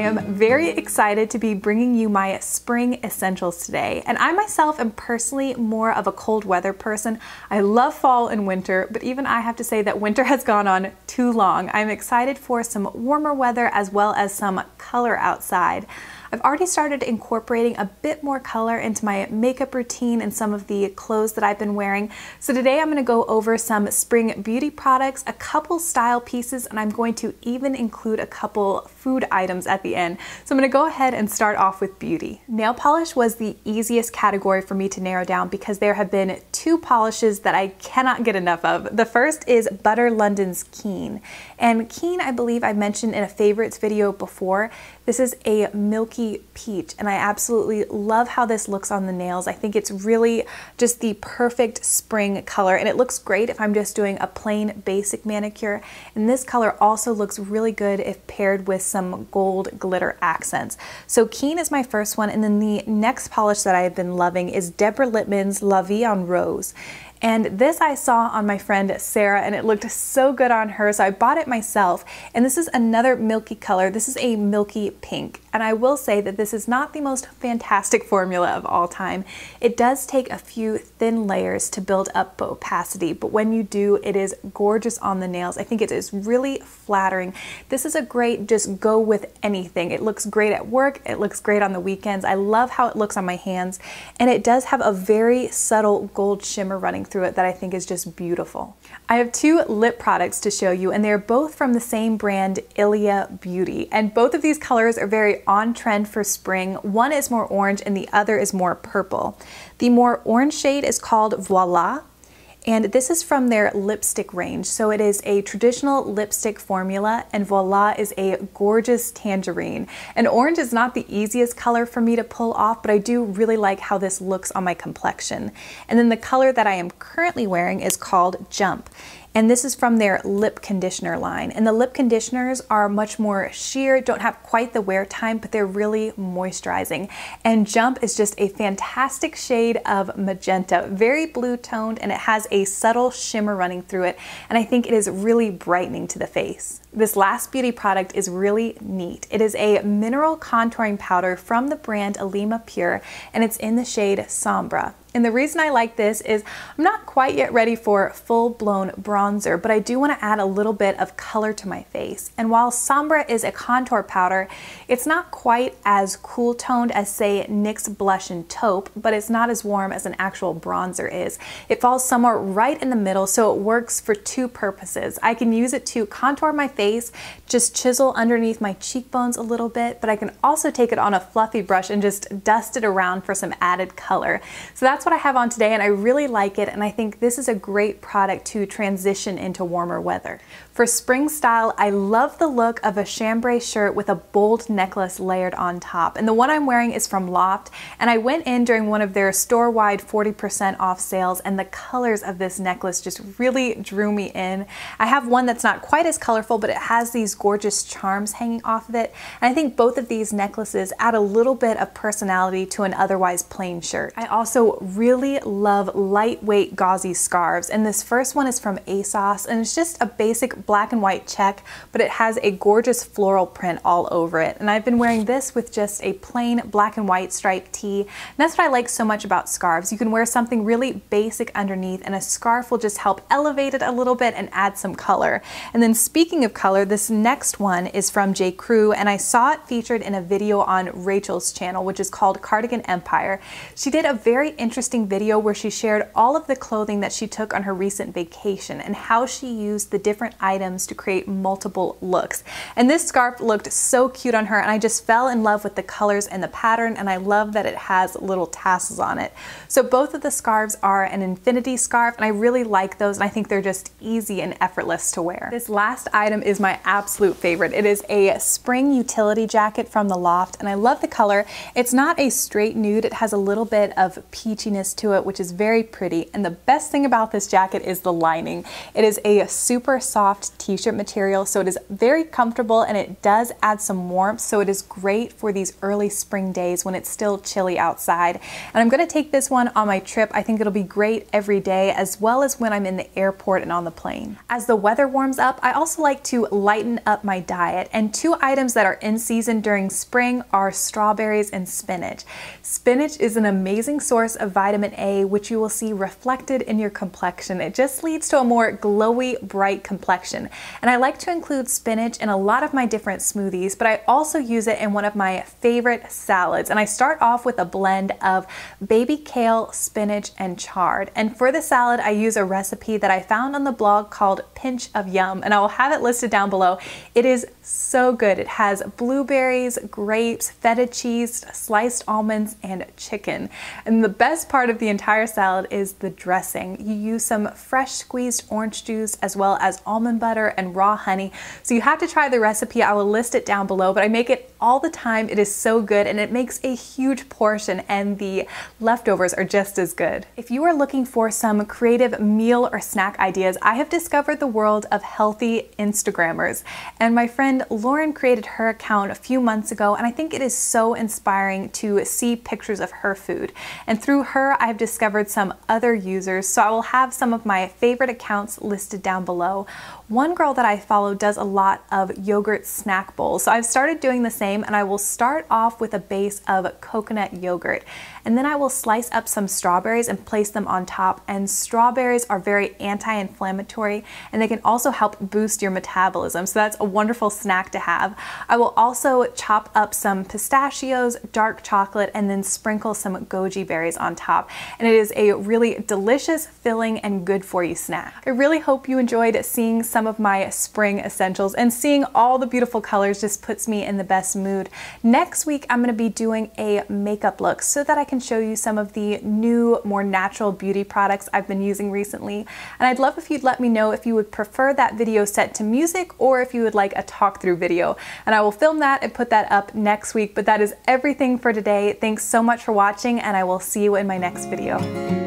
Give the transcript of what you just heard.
am very excited to be bringing you my spring essentials today. And I myself am personally more of a cold weather person. I love fall and winter, but even I have to say that winter has gone on too long. I'm excited for some warmer weather as well as some color outside. I've already started incorporating a bit more color into my makeup routine and some of the clothes that I've been wearing. So today I'm going to go over some spring beauty products, a couple style pieces, and I'm going to even include a couple food items at the end. So I'm going to go ahead and start off with beauty. Nail polish was the easiest category for me to narrow down because there have been two polishes that I cannot get enough of. The first is Butter London's Keen. And Keen, I believe I mentioned in a favorites video before. This is a milky peach, and I absolutely love how this looks on the nails. I think it's really just the perfect spring color, and it looks great if I'm just doing a plain basic manicure. And this color also looks really good if paired with some gold glitter accents. So Keen is my first one, and then the next polish that I've been loving is Deborah Lippmann's La Vie en Rose. And this I saw on my friend Sarah, and it looked so good on her, so I bought it myself. And this is another milky color. This is a milky pink. And I will say that this is not the most fantastic formula of all time. It does take a few thin layers to build up opacity, but when you do, it is gorgeous on the nails. I think it is really flattering. This is a great just go with anything. It looks great at work. It looks great on the weekends. I love how it looks on my hands. And it does have a very subtle gold shimmer running through it that I think is just beautiful. I have two lip products to show you, and they're both from the same brand, Ilia Beauty. And both of these colors are very on trend for spring. One is more orange and the other is more purple. The more orange shade is called Voilà, and this is from their lipstick range. So it is a traditional lipstick formula, and Voilà is a gorgeous tangerine. And orange is not the easiest color for me to pull off, but I do really like how this looks on my complexion. And then the color that I am currently wearing is called Jump. And this is from their lip conditioner line. And the lip conditioners are much more sheer, don't have quite the wear time, but they're really moisturizing. And Jump is just a fantastic shade of magenta, very blue toned, and it has a subtle shimmer running through it. And I think it is really brightening to the face. This last beauty product is really neat. It is a mineral contouring powder from the brand Alima Pure, and it's in the shade Sombra. And the reason I like this is I'm not quite yet ready for full-blown bronzer, but I do want to add a little bit of color to my face. And while Sombra is a contour powder, it's not quite as cool toned as, say, NYX Blush and Taupe, but it's not as warm as an actual bronzer is. It falls somewhere right in the middle, so it works for two purposes. I can use it to contour my face, just chisel underneath my cheekbones a little bit, but I can also take it on a fluffy brush and just dust it around for some added color. So that's what I have on today, and I really like it, and I think this is a great product to transition into warmer weather. For spring style, I love the look of a chambray shirt with a bold necklace layered on top, and the one I'm wearing is from LOFT, and I went in during one of their store-wide 40% off sales, and the colors of this necklace just really drew me in. I have one that's not quite as colorful, but it has these gorgeous charms hanging off of it, and I think both of these necklaces add a little bit of personality to an otherwise plain shirt. I also really love lightweight gauzy scarves, and this first one is from Asos, and it's just a basic black and white check, but it has a gorgeous floral print all over it. And I've been wearing this with just a plain black and white striped tee. And that's what I like so much about scarves. You can wear something really basic underneath, and a scarf will just help elevate it a little bit and add some color. And then speaking of color, this next one is from J. Crew, and I saw it featured in a video on Rachel's channel, which is called Cardigan Empire. She did a very interesting video where she shared all of the clothing that she took on her recent vacation and how she used the different items to create multiple looks. And this scarf looked so cute on her, and I just fell in love with the colors and the pattern, and I love that it has little tassels on it. So both of the scarves are an infinity scarf, and I really like those, and I think they're just easy and effortless to wear. This last item is my absolute favorite. It is a spring utility jacket from the LOFT, and I love the color. It's not a straight nude. It has a little bit of peachy stretchiness to it, which is very pretty. And the best thing about this jacket is the lining. It is a super soft t-shirt material, so it is very comfortable and it does add some warmth. So it is great for these early spring days when it's still chilly outside. And I'm gonna take this one on my trip. I think it'll be great every day, as well as when I'm in the airport and on the plane. As the weather warms up, I also like to lighten up my diet. And two items that are in season during spring are strawberries and spinach. Spinach is an amazing source of vitamin A, which you will see reflected in your complexion. It just leads to a more glowy, bright complexion. And I like to include spinach in a lot of my different smoothies, but I also use it in one of my favorite salads. And I start off with a blend of baby kale, spinach, and chard. And for the salad, I use a recipe that I found on the blog called Pinch of Yum, and I will have it listed down below. It is so good. It has blueberries, grapes, feta cheese, sliced almonds, and chicken. And the best part of the entire salad is the dressing. You use some fresh squeezed orange juice as well as almond butter and raw honey. So you have to try the recipe. I will list it down below, but I make it all the time. It is so good and it makes a huge portion, and the leftovers are just as good. If you are looking for some creative meal or snack ideas, I have discovered the world of healthy Instagrammers. And my friend Lauren created her account a few months ago, and I think it is so inspiring to see pictures of her food. And through her, I've discovered some other users, so I will have some of my favorite accounts listed down below. One girl that I follow does a lot of yogurt snack bowls, so I've started doing the same, and I will start off with a base of coconut yogurt. And then I will slice up some strawberries and place them on top. And strawberries are very anti-inflammatory, and they can also help boost your metabolism. So that's a wonderful snack to have. I will also chop up some pistachios, dark chocolate, and then sprinkle some goji berries on top. And it is a really delicious, filling, and good for you snack. I really hope you enjoyed seeing some of my spring essentials, and seeing all the beautiful colors just puts me in the best mood. Next week, I'm gonna be doing a makeup look so that I can show you some of the new, more natural beauty products I've been using recently. And I'd love if you'd let me know if you would prefer that video set to music or if you would like a talk through video. And I will film that and put that up next week. But that is everything for today. Thanks so much for watching, and I will see you in my next video.